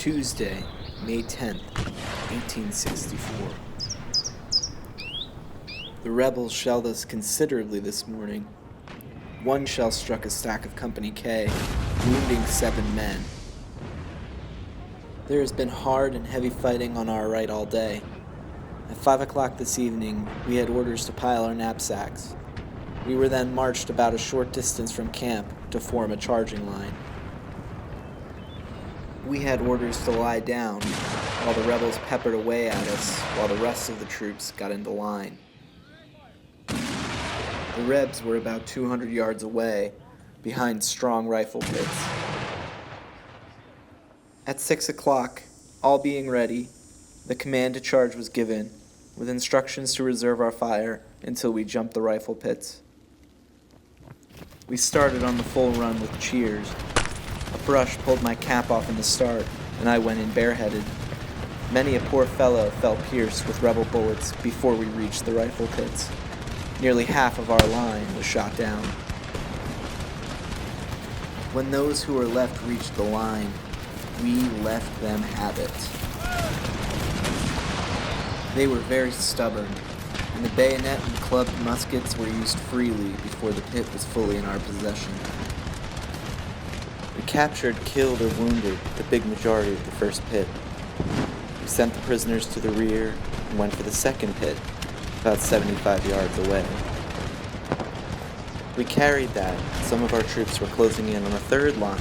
Tuesday, May 10th, 1864. The rebels shelled us considerably this morning. One shell struck a stack of Company K, wounding 7 men. There has been hard and heavy fighting on our right all day. At 5 o'clock this evening, we had orders to pile our knapsacks. We were then marched about a short distance from camp to form a charging line. We had orders to lie down, while the rebels peppered away at us, while the rest of the troops got into line. The Rebs were about 200 yards away, behind strong rifle pits. At 6 o'clock, all being ready, the command to charge was given, with instructions to reserve our fire until we jumped the rifle pits. We started on the full run with cheers. A brush pulled my cap off in the start, and I went in bareheaded. Many a poor fellow fell pierced with rebel bullets before we reached the rifle pits. Nearly half of our line was shot down. When those who were left reached the line, we left them have it. They were very stubborn, and the bayonet and clubbed muskets were used freely before the pit was fully in our possession. We captured, killed, or wounded the big majority of the first pit. We sent the prisoners to the rear and went for the second pit, about 75 yards away. We carried that. Some of our troops were closing in on a third line,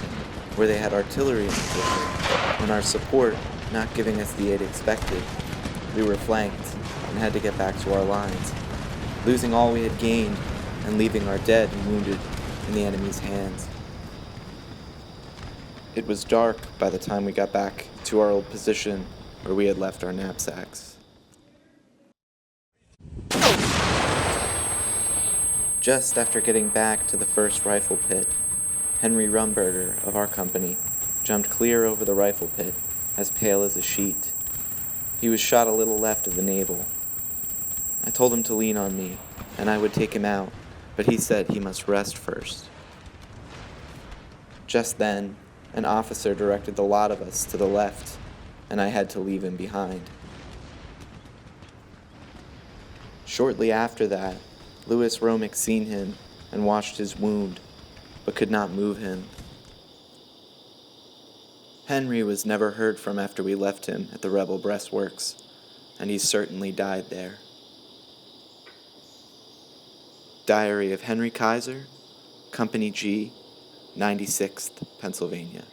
where they had artillery in position, and our support not giving us the aid expected. We were flanked and had to get back to our lines, losing all we had gained and leaving our dead and wounded in the enemy's hands. It was dark by the time we got back to our old position where we had left our knapsacks. Just after getting back to the first rifle pit, Henry Rumberger of our company jumped clear over the rifle pit, as pale as a sheet. He was shot a little left of the navel. I told him to lean on me, and I would take him out, but he said he must rest first. Just then, an officer directed the lot of us to the left, and I had to leave him behind. Shortly after that, Louis Romick seen him and watched his wound, but could not move him. Henry was never heard from after we left him at the rebel breastworks, and he certainly died there. Diary of Henry Keiser, Company G, 96th Pennsylvania.